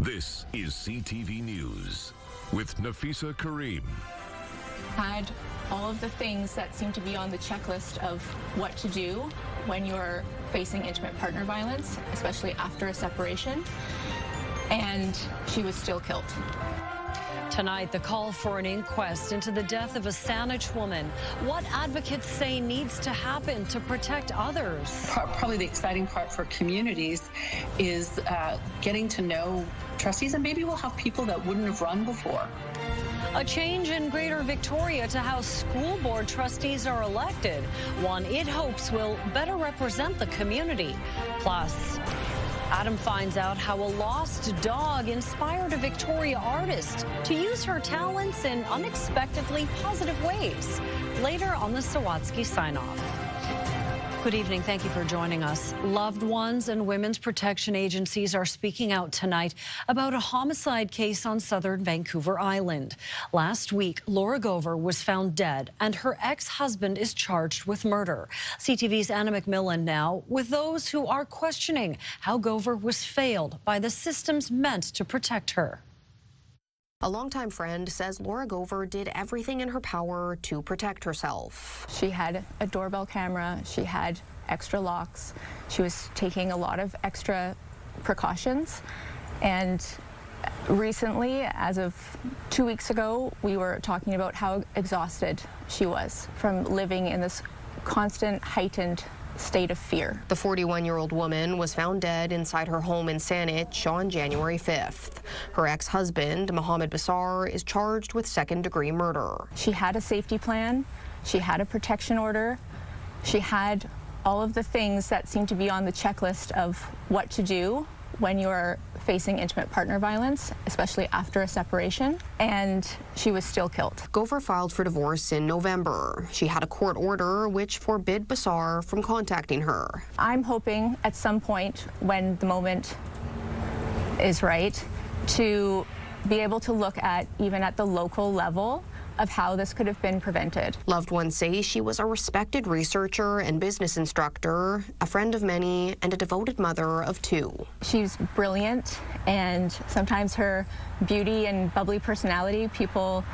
This is CTV News with Nafisa Karim. Had all of the things that seem to be on the checklist of what to do when you're facing intimate partner violence, especially after a separation, and she was still killed. Tonight, the call for an inquest into the death of a Saanich woman. What advocates say needs to happen to protect others. Probably the exciting part for communities is getting to know trustees, and maybe we'll have people that wouldn't have run before. A change in Greater Victoria to how school board trustees are elected. One it hopes will better represent the community. Plus, Adam finds out how a lost dog inspired a Victoria artist to use her talents in unexpectedly positive ways. Later on the Sawatsky sign-off. Good evening. Thank you for joining us. Loved ones and women's protection agencies are speaking out tonight about a homicide case on southern Vancouver Island. Last week, Laura Gover was found dead, and her ex-husband is charged with murder. CTV's Anna McMillan now with those who are questioning how Gover was failed by the systems meant to protect her. A longtime friend says Laura Gover did everything in her power to protect herself. She had a doorbell camera, she had extra locks, she was taking a lot of extra precautions, and recently, as of 2 weeks ago, we were talking about how exhausted she was from living in this constant heightened state of fear. The 41-year-old woman was found dead inside her home in Saanich on January 5th. Her ex-husband, Mohammed Bassar, is charged with second-degree murder. She had a safety plan, she had a protection order, she had all of the things that seem to be on the checklist of what to do when you're facing intimate partner violence, especially after a separation, and she was still killed. Gover filed for divorce in November. She had a court order which forbid Bassar from contacting her. I'm hoping at some point when the moment is right to be able to look at, even at the local level, of how this could have been prevented. Loved ones say she was a respected researcher and business instructor, a friend of many, and a devoted mother of two. She's brilliant, and sometimes her beauty and bubbly personality, people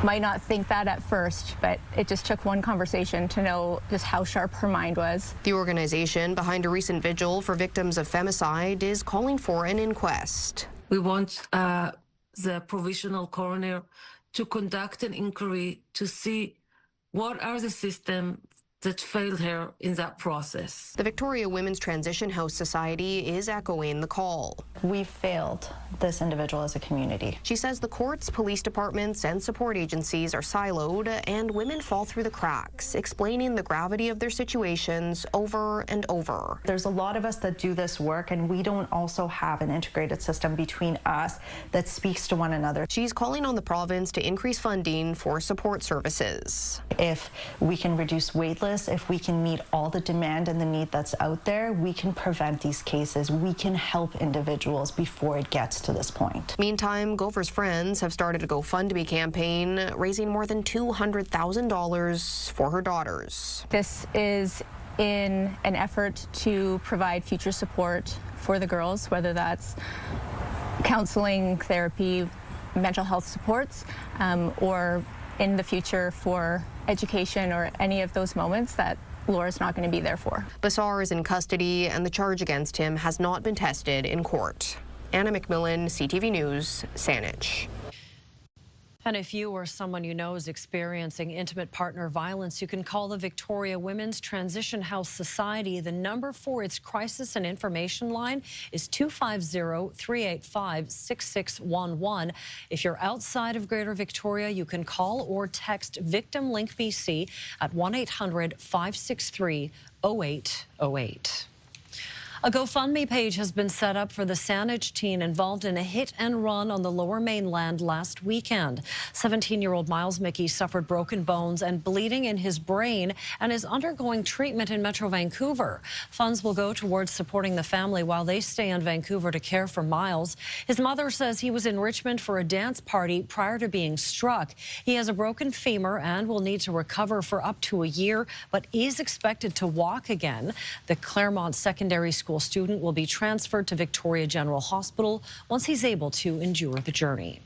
might not think that at first, but it just took one conversation to know just how sharp her mind was. The organization behind a recent vigil for victims of femicide is calling for an inquest. We want the provisional coroner to conduct an inquiry to see what are the systems that failed her in that process. The Victoria Women's Transition House Society is echoing the call. We failed this individual as a community. She says the courts, police departments, and support agencies are siloed and women fall through the cracks, explaining the gravity of their situations over and over. There's a lot of us that do this work, and we don't also have an integrated system between us that speaks to one another. She's calling on the province to increase funding for support services. If we can reduce wait lists, if we can meet all the demand and the need that's out there, we can prevent these cases. We can help individuals before it gets to this point. Meantime, Gover's friends have started a GoFundMe campaign, raising more than $200,000 for her daughters. This is in an effort to provide future support for the girls, whether that's counseling, therapy, mental health supports, or in the future for education or any of those moments that Laura's not going to be there for. Bassar is in custody, and the charge against him has not been tested in court. Anna McMillan, CTV News, Saanich. And if you or someone you know is experiencing intimate partner violence, you can call the Victoria Women's Transition House Society. The number for its crisis and information line is 250-385-6611. If you're outside of Greater Victoria, you can call or text Victim Link BC at 1-800-563-0808. A GoFundMe page has been set up for the Saanich teen involved in a hit and run on the Lower Mainland last weekend. 17-year-old Miles Mickey suffered broken bones and bleeding in his brain and is undergoing treatment in Metro Vancouver. Funds will go towards supporting the family while they stay in Vancouver to care for Miles. His mother says he was in Richmond for a dance party prior to being struck. He has a broken femur and will need to recover for up to a year, but is expected to walk again. The Claremont Secondary School school student will be transferred to Victoria General Hospital once he's able to endure the journey.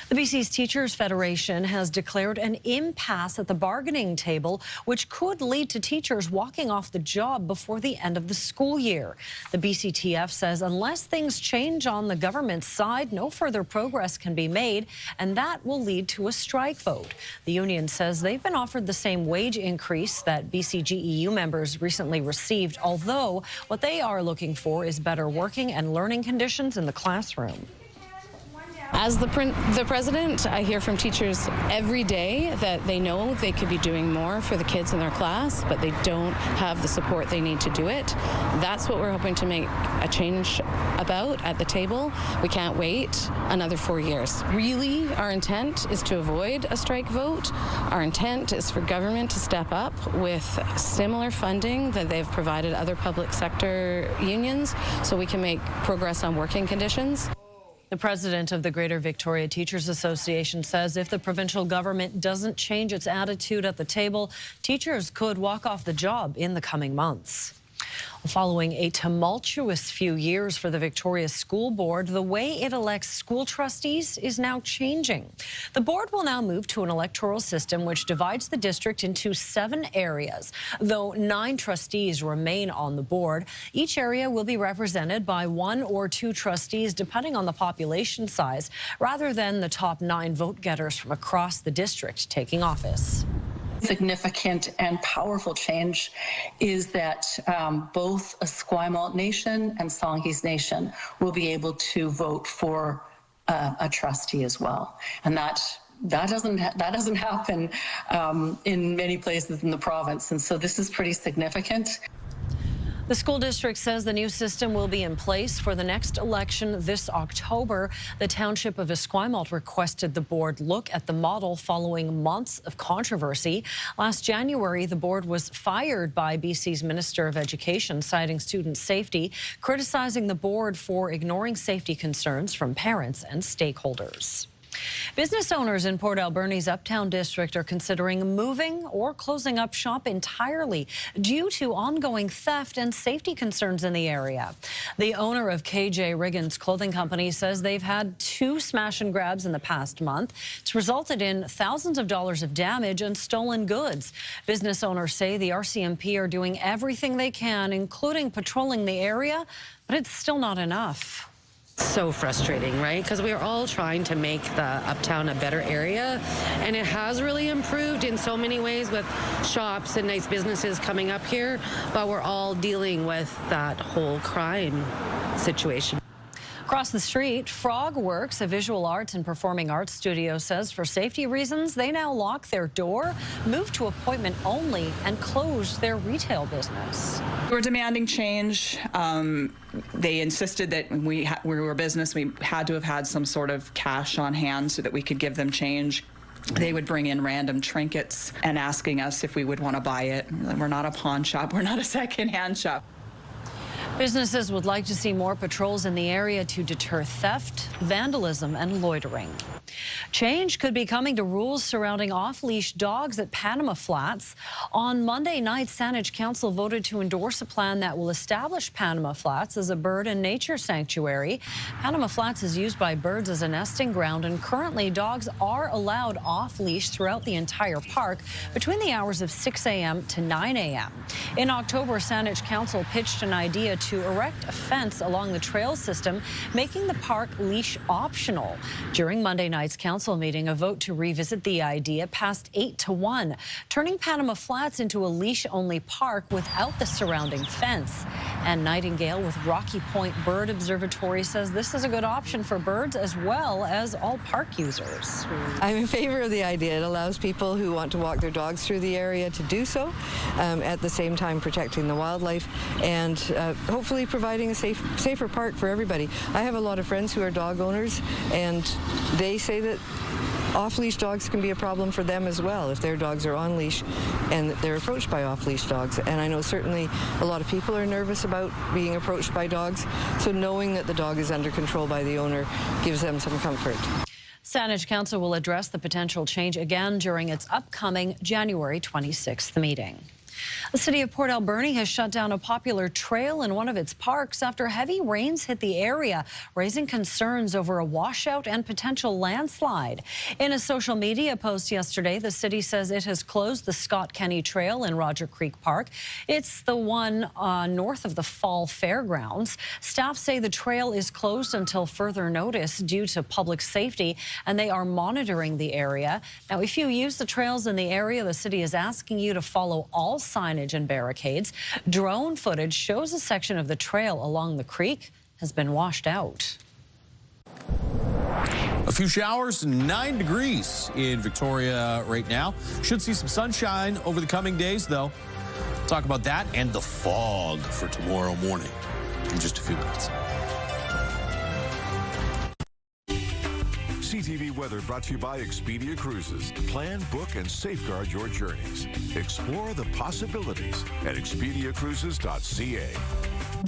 The BC's Teachers Federation has declared an impasse at the bargaining table, which could lead to teachers walking off the job before the end of the school year. The BCTF says unless things change on the government side, no further progress can be made, and that will lead to a strike vote. The union says they've been offered the same wage increase that BCGEU members recently received, although what they are looking for is better working and learning conditions in the classroom. As the president, I hear from teachers every day that they know they could be doing more for the kids in their class, but they don't have the support they need to do it. That's what we're hoping to make a change about at the table. We can't wait another 4 years. Really, our intent is to avoid a strike vote. Our intent is for government to step up with similar funding that they've provided other public sector unions so we can make progress on working conditions. The president of the Greater Victoria Teachers Association says if the provincial government doesn't change its attitude at the table, teachers could walk off the job in the coming months. Following a tumultuous few years for the Victoria School Board, the way it elects school trustees is now changing. The board will now move to an electoral system which divides the district into 7 areas. Though 9 trustees remain on the board, each area will be represented by 1 or 2 trustees depending on the population size, rather than the top 9 vote-getters from across the district taking office. Significant and powerful change is that both Esquimalt Nation and Songhees Nation will be able to vote for a trustee as well, and that doesn't happen in many places in the province, and so this is pretty significant. The school district says the new system will be in place for the next election this October. The township of Esquimalt requested the board look at the model following months of controversy. Last January, the board was fired by BC's Minister of Education, citing student safety, criticizing the board for ignoring safety concerns from parents and stakeholders. Business owners in Port Alberni's Uptown District are considering moving or closing up shop entirely due to ongoing theft and safety concerns in the area. The owner of KJ Riggins Clothing Company says they've had 2 smash and grabs in the past month. It's resulted in thousands of dollars of damage and stolen goods. Business owners say the RCMP are doing everything they can, including patrolling the area, but it's still not enough. So frustrating, right? Because we are all trying to make the Uptown a better area, and it has really improved in so many ways with shops and nice businesses coming up here, but we're all dealing with that whole crime situation. Across the street, Frogworks, a visual arts and performing arts studio, says for safety reasons, they now lock their door, move to appointment only, and close their retail business. We're demanding change. They insisted that when we were a business, we had to have had some sort of cash on hand so that we could give them change. They would bring in random trinkets and asking us if we would want to buy it. We're not a pawn shop. We're not a second-hand shop. Businesses would like to see more patrols in the area to deter theft, vandalism, and loitering. Change could be coming to rules surrounding off-leash dogs at Panama Flats. On Monday night, Saanich Council voted to endorse a plan that will establish Panama Flats as a bird and nature sanctuary. Panama Flats is used by birds as a nesting ground, and currently dogs are allowed off-leash throughout the entire park between the hours of 6 a.m. to 9 a.m. In October, Saanich Council pitched an idea to erect a fence along the trail system, making the park leash optional. During Monday night's council meeting, a vote to revisit the idea passed 8-1, turning Panama Flats into a leash-only park without the surrounding fence. And Nightingale with Rocky Point Bird Observatory says this is a good option for birds as well as all park users. I'm in favor of the idea. It allows people who want to walk their dogs through the area to do so, at the same time protecting the wildlife and hopefully providing a safer park for everybody. I have a lot of friends who are dog owners, and they say that off-leash dogs can be a problem for them as well if their dogs are on leash and they're approached by off-leash dogs. And I know certainly a lot of people are nervous about being approached by dogs, so knowing that the dog is under control by the owner gives them some comfort. Saanich Council will address the potential change again during its upcoming January 26th meeting. The city of Port Alberni has shut down a popular trail in one of its parks after heavy rains hit the area, raising concerns over a washout and potential landslide. In a social media post yesterday, the city says it has closed the Scott Kenny Trail in Roger Creek Park. It's the one north of the Fall Fairgrounds. Staff say the trail is closed until further notice due to public safety, and they are monitoring the area. Now, if you use the trails in the area, the city is asking you to follow all signage and barricades. Drone footage shows a section of the trail along the creek has been washed out. A few showers, 9 degrees in Victoria right now. Should see some sunshine over the coming days, though. Talk about that and the fog for tomorrow morning in just a few minutes. CTV Weather brought to you by Expedia Cruises. Plan, book, and safeguard your journeys. Explore the possibilities at expediacruises.ca.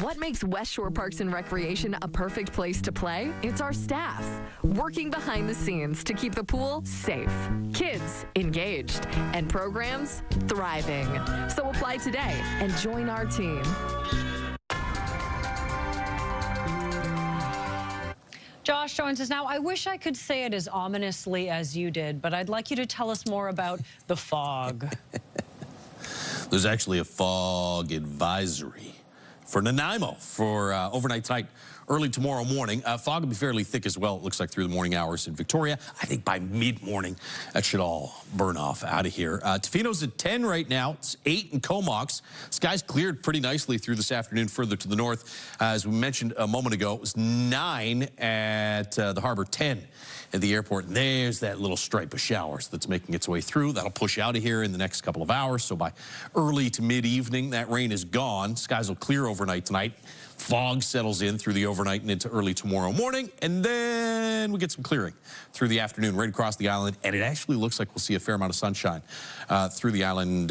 What makes West Shore Parks and Recreation a perfect place to play? It's our staff, working behind the scenes to keep the pool safe, kids engaged, and programs thriving. So apply today and join our team. Josh joins us now. I wish I could say it as ominously as you did, but I'd like you to tell us more about the fog. There's actually a fog advisory for Nanaimo for overnight tonight, early tomorrow morning. Fog will be fairly thick as well, it looks like, through the morning hours in Victoria. I think by mid-morning, that should all burn off out of here. Tofino's at 10 right now. It's 8 in Comox. Skies cleared pretty nicely through this afternoon further to the north. As we mentioned a moment ago, it was 9 at the harbor, 10 at the airport. And there's that little stripe of showers that's making its way through. That'll push out of here in the next couple of hours. So by early to mid-evening, that rain is gone. Skies will clear overnight tonight. Fog settles in through the overnight and into early tomorrow morning, and then we get some clearing through the afternoon right across the island, and it actually looks like we'll see a fair amount of sunshine through the island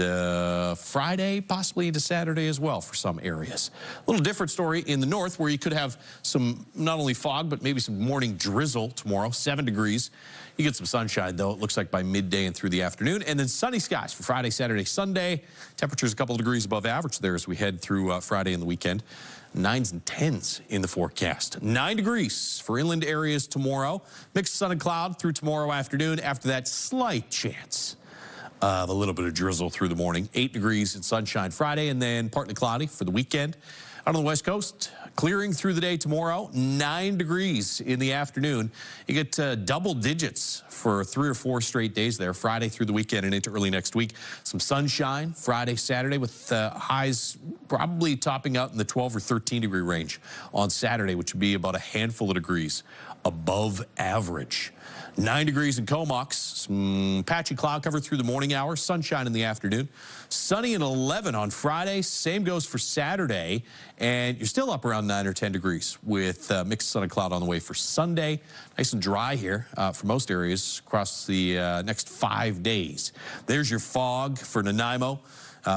Friday, possibly into Saturday as well for some areas. A little different story in the north where you could have some not only fog, but maybe some morning drizzle tomorrow, 7 degrees. You get some sunshine, though, it looks like by midday and through the afternoon. And then sunny skies for Friday, Saturday, Sunday. Temperatures a couple of degrees above average there as we head through Friday and the weekend. 9s and 10s in the forecast. 9 degrees for inland areas tomorrow. Mixed sun and cloud through tomorrow afternoon. After that, slight chance of a little bit of drizzle through the morning. 8 degrees and sunshine Friday, and then partly cloudy for the weekend. Out on the west coast, clearing through the day tomorrow, 9 degrees in the afternoon. You get double digits for 3 or 4 straight days there, Friday through the weekend and into early next week. Some sunshine Friday, Saturday, with highs probably topping out in the 12 or 13 degree range on Saturday, which would be about a handful of degrees above average. 9 degrees in Comox, some patchy cloud cover through the morning hours, sunshine in the afternoon. Sunny and 11 on Friday, same goes for Saturday, and you're still up around 9 or 10 degrees with mixed sun and cloud on the way for Sunday. Nice and dry here for most areas across the next 5 days. There's your fog for Nanaimo.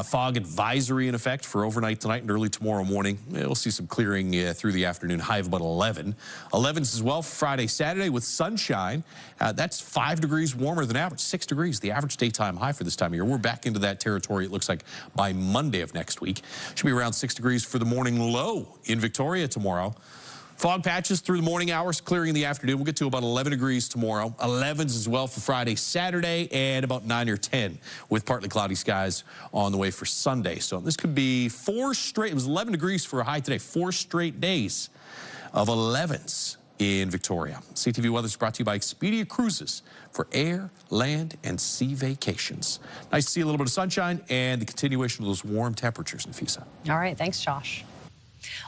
Fog advisory in effect for overnight tonight and early tomorrow morning. We'll see some clearing through the afternoon, high of about 11. 11s as well for Friday, Saturday with sunshine. That's 5 degrees warmer than average, 6 degrees, the average daytime high for this time of year. We're back into that territory, it looks like, by Monday of next week. Should be around 6 degrees for the morning low in Victoria tomorrow. Fog patches through the morning hours, clearing in the afternoon. We'll get to about 11 degrees tomorrow. 11s as well for Friday, Saturday, and about 9 or 10 with partly cloudy skies on the way for Sunday. So this could be 4 straight, it was 11 degrees for a high today, 4 straight days of 11s in Victoria. CTV Weather is brought to you by Expedia Cruises for air, land, and sea vacations. Nice to see a little bit of sunshine and the continuation of those warm temperatures, Nafisa. All right, thanks, Josh.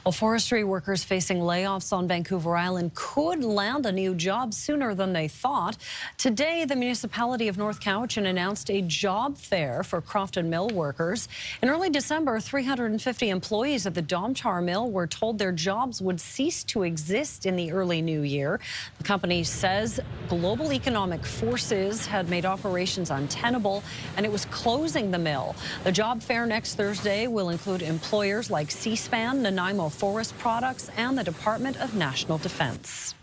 Well, forestry workers facing layoffs on Vancouver Island could land a new job sooner than they thought. Today, the municipality of North Cowichan announced a job fair for Crofton Mill workers. In early December, 350 employees at the Domtar Mill were told their jobs would cease to exist in the early new year. The company says global economic forces had made operations untenable, and it was closing the mill. The job fair next Thursday will include employers like C-SPAN, Nanaimo Forest Products, and the Department of National Defense.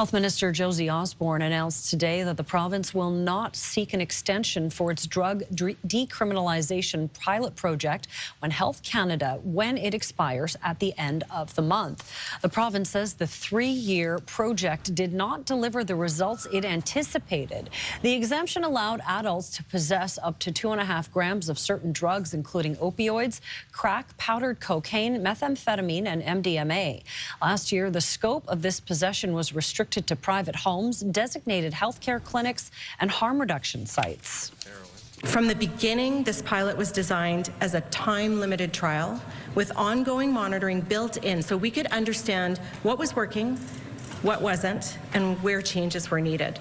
Health Minister Josie Osborne announced today that the province will not seek an extension for its drug decriminalization pilot project when it expires at the end of the month. The province says the 3-year project did not deliver the results it anticipated. The exemption allowed adults to possess up to 2.5 grams of certain drugs, including opioids, crack, powdered cocaine, methamphetamine, and MDMA. Last year, the scope of this possession was restricted to private homes, designated healthcare clinics, and harm reduction sites. From the beginning, this pilot was designed as a time-limited trial with ongoing monitoring built in so we could understand what was working, what wasn't, and where changes were needed.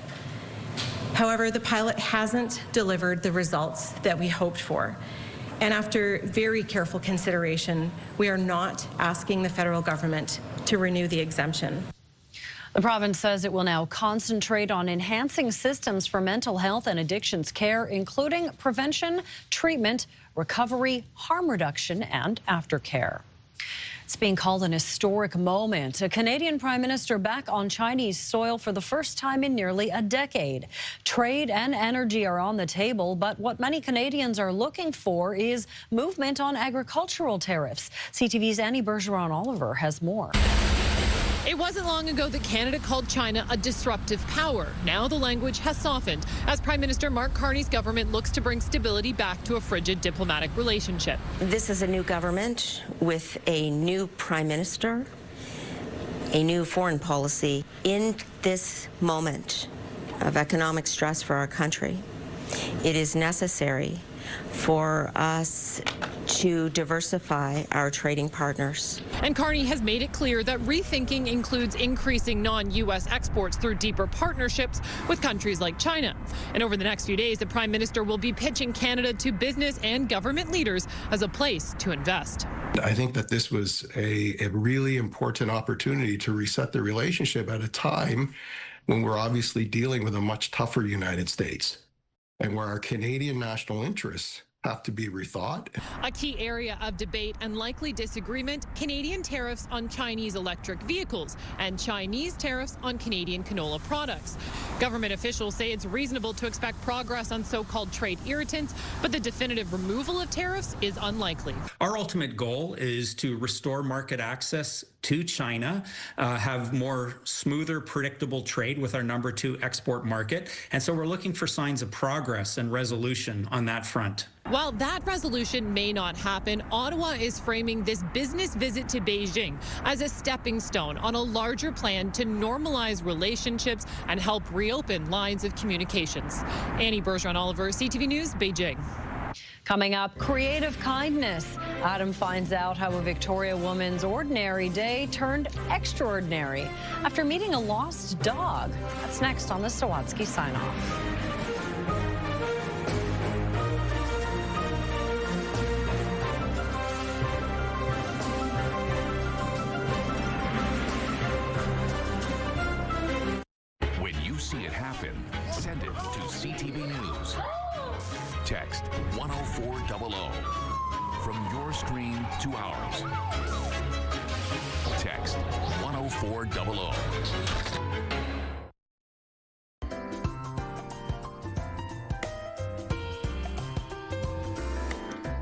However, the pilot hasn't delivered the results that we hoped for. And after very careful consideration, we are not asking the federal government to renew the exemption. The province says it will now concentrate on enhancing systems for mental health and addictions care, including prevention, treatment, recovery, harm reduction, and aftercare. It's being called an historic moment. A Canadian Prime Minister back on Chinese soil for the first time in nearly a decade. Trade and energy are on the table, but what many Canadians are looking for is movement on agricultural tariffs. CTV's Annie Bergeron-Oliver has more. It wasn't long ago that Canada called China a disruptive power. Now the language has softened as Prime Minister Mark Carney's government looks to bring stability back to a frigid diplomatic relationship. This is a new government with a new Prime Minister, a new foreign policy. In this moment of economic stress for our country, it is necessary for us to diversify our trading partners. And Carney has made it clear that rethinking includes increasing non-U.S. exports through deeper partnerships with countries like China. And over the next few days, the Prime Minister will be pitching Canada to business and government leaders as a place to invest. I think that this was a really important opportunity to reset the relationship at a time when we're obviously dealing with a much tougher United States and where our Canadian national interests have to be rethought. A key area of debate and likely disagreement, Canadian tariffs on Chinese electric vehicles and Chinese tariffs on Canadian canola products. Government officials say it's reasonable to expect progress on so-called trade irritants, but the definitive removal of tariffs is unlikely. Our ultimate goal is to restore market access to China, have more smoother, predictable trade with our number 2 export market. And so we're looking for signs of progress and resolution on that front. While that resolution may not happen, Ottawa is framing this business visit to Beijing as a stepping stone on a larger plan to normalize relationships and help reopen lines of communications. Annie Bergeron-Oliver, CTV News, Beijing. Coming up, creative kindness. Adam finds out how a Victoria woman's ordinary day turned extraordinary after meeting a lost dog. That's next on the Sawatsky Sign-Off. When you see it happen, send it to CTV News. Text 10400 from your screen to ours. Text 10400.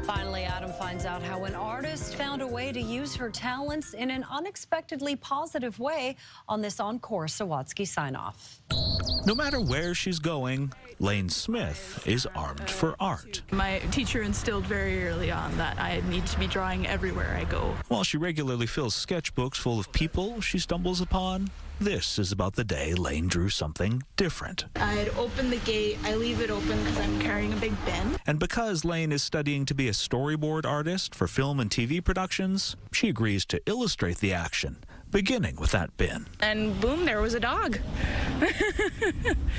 Finally, Adam finds out how an artist found a way to use her talents in an unexpectedly positive way on this Encore Sawatsky Sign-Off. No matter where she's going, Lane Smith is armed for art. My teacher instilled very early on that I need to be drawing everywhere I go. While she regularly fills sketchbooks full of people she stumbles upon, this is about the day Lane drew something different. I'd open the gate, I leave it open because I'm carrying a big bin. And because Lane is studying to be a storyboard artist for film and TV productions, she agrees to illustrate the action, beginning with that bin. And boom, there was a dog.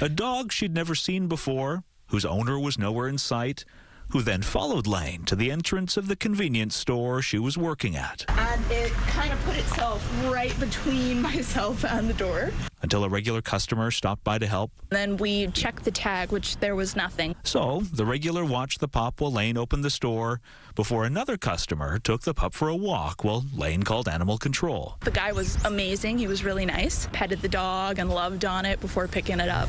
A dog she'd never seen before, whose owner was nowhere in sight, who then followed Lane to the entrance of the convenience store she was working at. And it kind of put itself right between myself and the door. Until a regular customer stopped by to help. Then we checked the tag, which there was nothing. So the regular watched the pup while Lane opened the store before another customer took the pup for a walk while Lane called animal control. The guy was amazing. He was really nice. Petted the dog and loved on it before picking it up.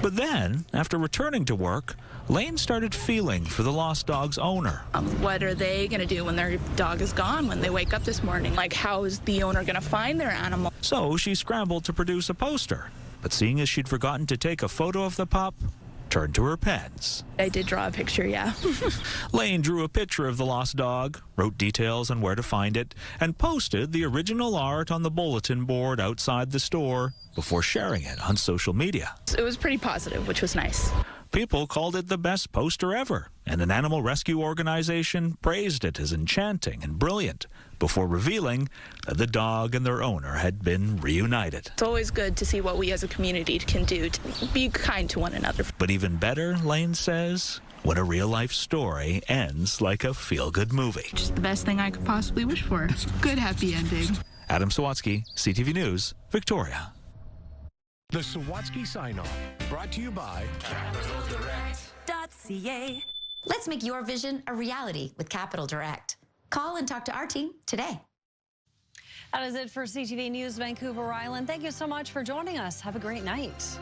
But then, after returning to work, Lane started feeling for the lost dog's owner. What are they going to do when their dog is gone, when they wake up this morning? Like, how is the owner going to find their animal? So she scrambled to produce a poster, but seeing as she'd forgotten to take a photo of the pup, turned to her pens. I did draw a picture, yeah. Lane drew a picture of the lost dog, wrote details on where to find it, and posted the original art on the bulletin board outside the store before sharing it on social media. It was pretty positive, which was nice. People called it the best poster ever, and an animal rescue organization praised it as enchanting and brilliant before revealing that the dog and their owner had been reunited. It's always good to see what we as a community can do to be kind to one another. But even better, Lane says, when a real-life story ends like a feel-good movie. Just the best thing I could possibly wish for. Good happy ending. Adam Sawatsky, CTV News, Victoria. The Sawatsky Sign-Off, brought to you by CapitalDirect.ca. Let's make your vision a reality with Capital Direct. Call and talk to our team today. That is it for CTV News Vancouver Island. Thank you so much for joining us. Have a great night.